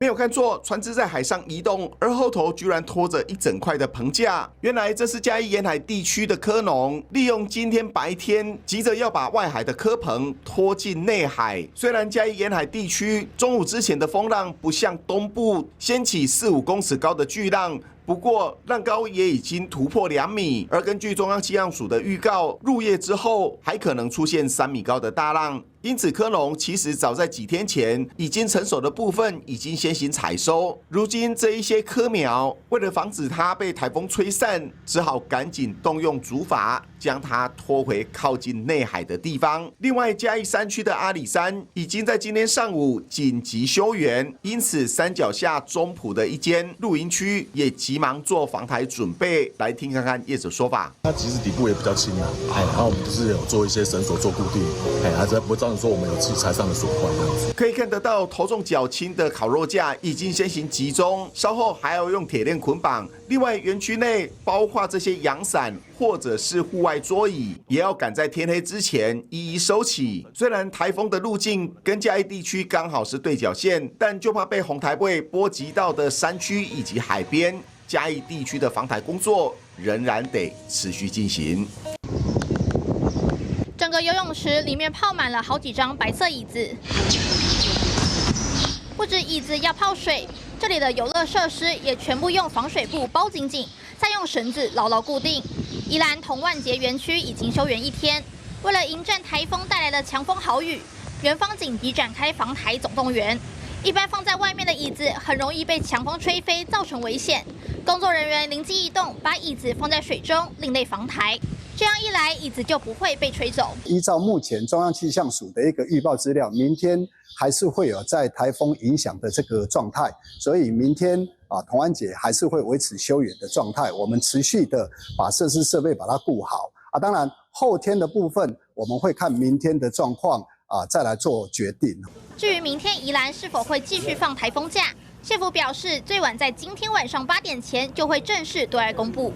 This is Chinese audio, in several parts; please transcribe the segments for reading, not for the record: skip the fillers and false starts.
没有看错，船只在海上移动，而后头居然拖着一整块的棚架。原来这是嘉义沿海地区的蚵农利用今天白天急着要把外海的蚵棚拖进内海。虽然嘉义沿海地区中午之前的风浪不像东部掀起4-5公尺高的巨浪。不过，浪高也已经突破2米，而根据中央气象署的预告，入夜之后还可能出现3米高的大浪。因此，蚵农其实早在几天前已经成熟的部分已经先行采收。如今这一些蚵苗，为了防止它被台风吹散，只好赶紧动用竹筏将它拖回靠近内海的地方。另外，嘉义山区的阿里山已经在今天上午紧急休园，因此山脚下中埔的一间露营区也急忙做防台准备。来听看看业者说法。它其实底部也比较轻啊，然后我们就是有做一些绳索做固定，还是不会造成说我们有器材上的损坏这样子。可以看得到头重脚轻的烤肉架已经先行集中，稍后还要用铁链捆绑。另外，园区内包括这些阳伞或者是户外桌椅，也要赶在天黑之前一一收起。虽然台风的路径跟嘉义地区刚好是对角线，但就怕被红台位波及到的山区以及海边，嘉义地区的防台工作仍然得持续进行。整个游泳池里面泡满了好几张白色椅子，不止椅子要泡水，这里的游乐设施也全部用防水布包紧紧，再用绳子牢牢固定。宜兰同万节园区已经休园1天，为了迎战台风带来的强风豪雨，园方紧急展开防台总动员。一般放在外面的椅子很容易被强风吹飞，造成危险。工作人员灵机一动，把椅子放在水中，另类防台。这样一来，椅子就不会被吹走。依照目前中央气象署的一个预报资料，明天还是会有在台风影响的这个状态，所以明天同安节还是会维持休园的状态。我们持续的把设施设备把它顾好啊。当然，后天的部分我们会看明天的状况再来做决定。至于明天宜兰是否会继续放台风假，县府表示，最晚在今天晚上8点前就会正式对外公布。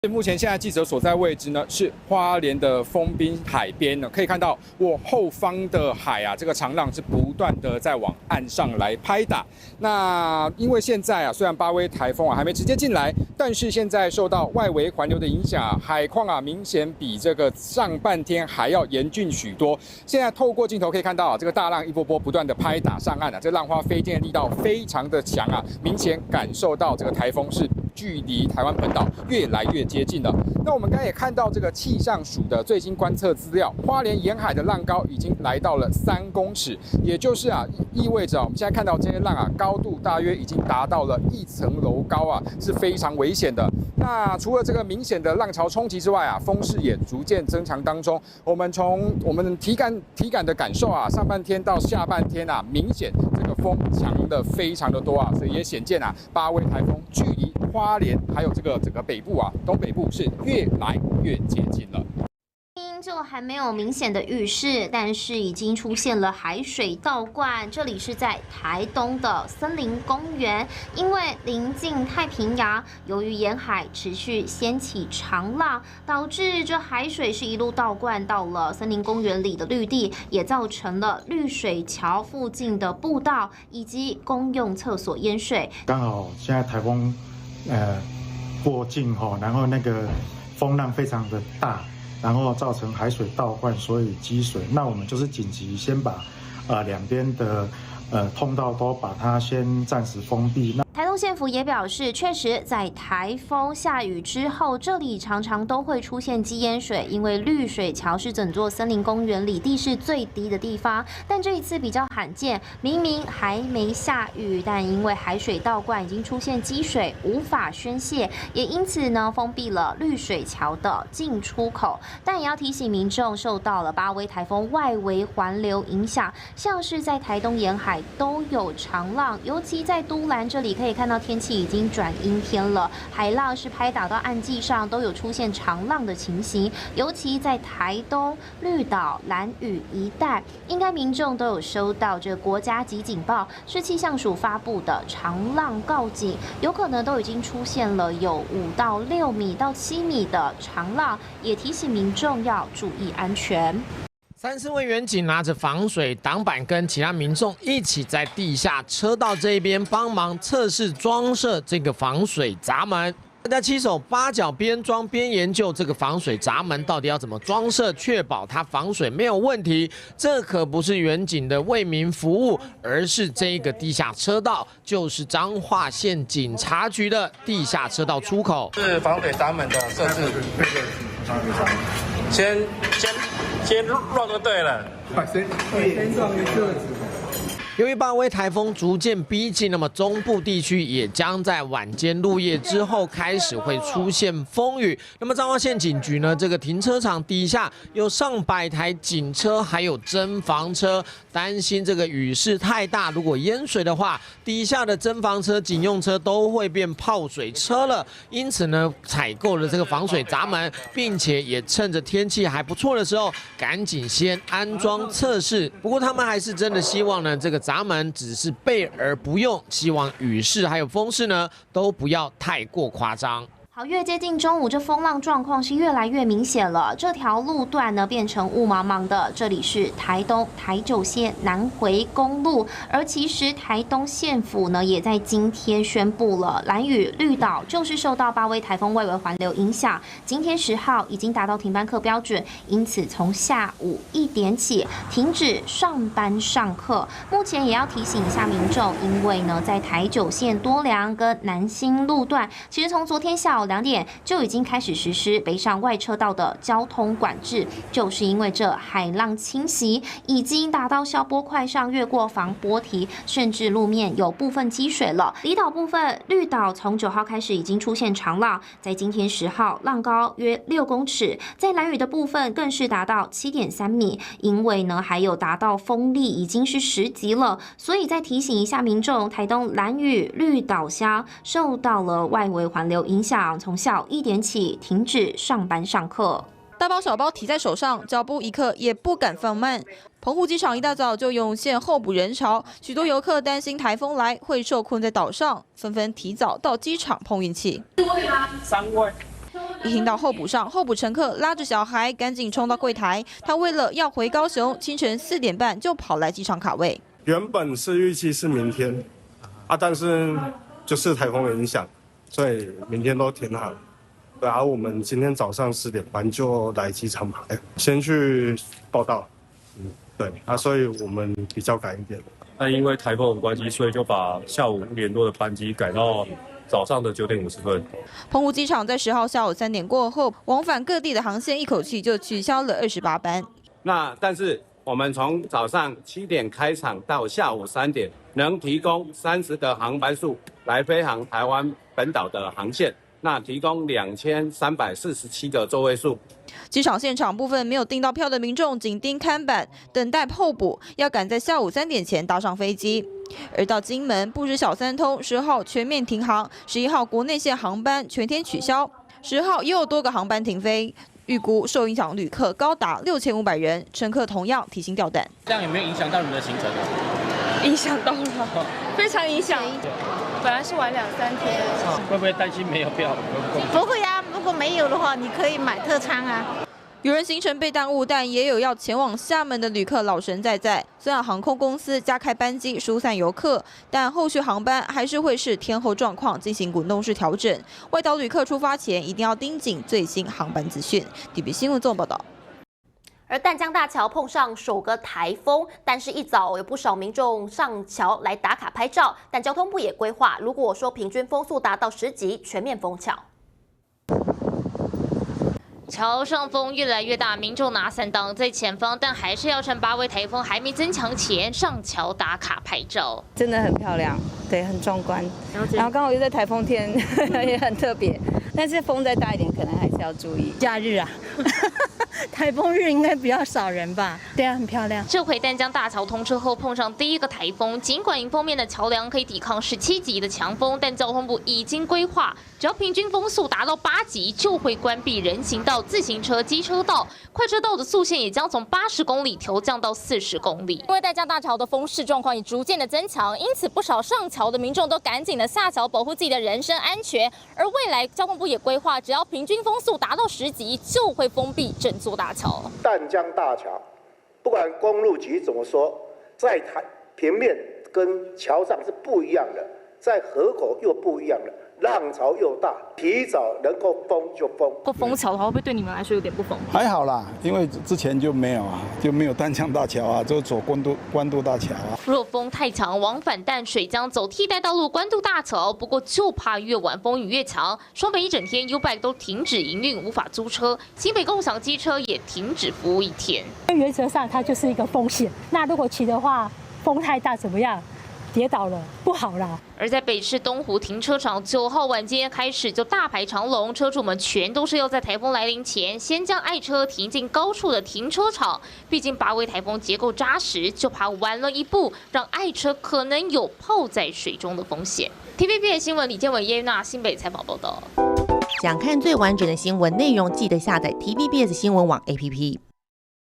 目前现在记者所在位置呢是花莲的丰滨海边呢，可以看到我后方的海啊，这个长浪是不断的在往岸上来拍打。那因为现在虽然巴威台风还没直接进来，但是现在受到外围环流的影响，海况明显比这个上半天还要严峻许多。现在透过镜头可以看到这个大浪一波波不断的拍打上岸这浪花飞溅的力道非常的强明显感受到这个台风是距离台湾本岛越来越接近了。那我们刚才也看到这个气象署的最新观测资料，花莲沿海的浪高已经来到了3公尺，也就是意味着我们现在看到这些浪高度大约已经达到了1层楼高是非常危险的。那除了这个明显的浪潮冲击之外风势也逐渐增强当中。我们从我们体感的感受上半天到下半天明显这个风强的非常的多所以也显见巴威台风距离花莲还有这个整个北部东北部是越来越接近了。就还没有明显的雨势，但是已经出现了海水倒灌。这里是在台东的森林公园，因为临近太平洋，由于沿海持续掀起长浪，导致这海水是一路倒灌到了森林公园里的绿地，也造成了绿水桥附近的步道以及公用厕所淹水。刚好现在台风过境然后那个风浪非常的大。然后造成海水倒灌，所以积水。那我们就是紧急先把两边的通道都把它先暂时封闭。台东县府也表示，确实在台风下雨之后，这里常常都会出现积淹水，因为绿水桥是整座森林公园里地势最低的地方。但这一次比较罕见，明明还没下雨，但因为海水倒灌已经出现积水，无法宣泄，也因此呢封闭了绿水桥的进出口。但也要提醒民众，受到了巴威台风外围环流影响，像是在台东沿海都有长浪，尤其在都兰这里可以看到天气已经转阴天了，海浪是拍打到岸际上，都有出现长浪的情形。尤其在台东、绿岛、兰屿一带，应该民众都有收到这国家级警报，是气象署发布的长浪告警，有可能都已经出现了有5到6米到7米的长浪，也提醒民众要注意安全。3、4位员警拿着防水挡板，跟其他民众一起在地下车道这边帮忙测试装设这个防水闸门。大家7手8脚边装边研究这个防水闸门到底要怎么装设，确保它防水没有问题。这可不是员警的为民服务，而是这个地下车道就是彰化县警察局的地下车道出口。是防水闸门的设置。先乱就对了。先撞一个。由于巴威台风逐渐逼近，那么中部地区也将在晚间入夜之后开始会出现风雨。那么彰化县警局呢，这个停车场底下有上百台警车，还有侦防车，担心这个雨势太大，如果淹水的话，底下的侦防车、警用车都会变泡水车了。因此呢，采购了这个防水闸门，并且也趁着天气还不错的时候，赶紧先安装测试。不过他们还是真的希望呢，这个闸门只是备而不用，希望雨势还有风势呢都不要太过夸张。好，越接近中午，这风浪状况是越来越明显了。这条路段呢变成雾茫茫的。这里是台东台九线南回公路，而其实台东县府呢也在今天宣布了，兰屿绿岛就是受到巴威台风外围环流影响，今天10号已经达到停班课标准，因此从下午1点起停止上班上课。目前也要提醒一下民众，因为呢在台九线多良跟南新路段，其实从昨天下午2点就已经开始实施北上外车道的交通管制，就是因为这海浪侵袭已经达到消波块上越过防波堤，甚至路面有部分积水了。离岛部分，绿岛从9号开始已经出现长浪，在今天10号浪高约6公尺，在兰屿的部分更是达到7.3米，因为呢还有达到风力已经是10级了，所以再提醒一下民众，台东兰屿绿岛乡受到了外围环流影响，从下午1点起停止上班上课。大包小包提在手上，脚步一刻也不敢放慢。澎湖机场一大早就涌现候补人潮，许多游客担心台风来会受困在岛上，纷纷提早到机场碰运气。3位。一听到候补上，候补乘客拉着小孩赶紧冲到柜台。他为了要回高雄，清晨4点半就跑来机场卡位。原本是预期是明天，但是就是台风的影响，所以明天都停航。对啊，我们今天早上10点半就来机场排，先去报到。对啊，所以我们比较赶一点。那因为台风的关系，所以就把下午5点多的班机改到早上的9点50分。澎湖机场在10号下午3点过后，往返各地的航线一口气就取消了28班。但是我们从早上7点开场到下午3点，能提供30个航班数来飞航台湾本岛的航线。提供2347个座位数。机场现场部分没有订到票的民众紧盯看板，等待候补，要赶在下午3点前搭上飞机。而到金门，不止小三通10号全面停航，11号国内线航班全天取消，10号也有多个航班停飞。预估受影响旅客高达6500人，乘客同样提心吊胆。这样有没有影响到你们的行程？影响到了，非常影响。本来是晚2-3天，会不会担心没有票？不会啊，如果没有的话，你可以买特餐啊。有人行程被耽误，但也有要前往厦门的旅客老神在。虽然航空公司加开班机疏散游客，但后续航班还是会视天候状况进行滚动式调整。外岛旅客出发前一定要盯紧最新航班资讯。DB 新闻综合报道。而淡江大桥碰上首个台风，但是一早有不少民众上桥来打卡拍照，但交通部也规划，如果说平均风速达到10级，全面封桥。桥上风越来越大，民众拿伞挡在前方，但还是要趁巴威台风还没增强前上桥打卡拍照。真的很漂亮，对，很壮观。然后刚好又在台风天，也很特别。但是风再大一点，可能还是要注意。假日啊，台风日应该比较少人吧？对啊，很漂亮。这回淡江大桥通车后碰上第一个台风，尽管迎风面的桥梁可以抵抗17级的强风，但交通部已经规划，只要平均风速达到8级，就会关闭人行道、自行车、机车道，快车道的速限也将从80公里调降到40公里。因为淡江大桥的风势状况也逐渐的增强，因此不少上桥的民众都赶紧的下桥，保护自己的人身安全。而未来交通部也规划，只要平均风速达到10级，就会封闭整座大桥。淡江大桥不管公路局怎么说，在平面跟桥上是不一样的，在河口又不一样的。浪潮又大，提早能够封就封。封桥的话，会不会对你们来说有点不方便？还好啦，因为之前就没有啊，就没有淡江大桥啊，就走关渡大桥啊。若风太强，往返淡水将走替代道路关渡大桥，不过就怕越晚风雨越强。双北一整天 U-Bike 都停止营运，无法租车，新北共享机车也停止服务1天。原则上它就是一个风险，那如果骑的话，风太大怎么样？跌倒了不好啦。而在北市东湖停车场，9号晚间开始就大排长龙，车主们全都是要在台风来临前，先将爱车停进高处的停车场。毕竟8位台风结构扎实，就怕晚了一步，让爱车可能有泡在水中的风险。TVBS 新闻李建伟、叶娜新北采访报道。想看最完整的新闻内容，记得下载 TVBS 新闻网 APP。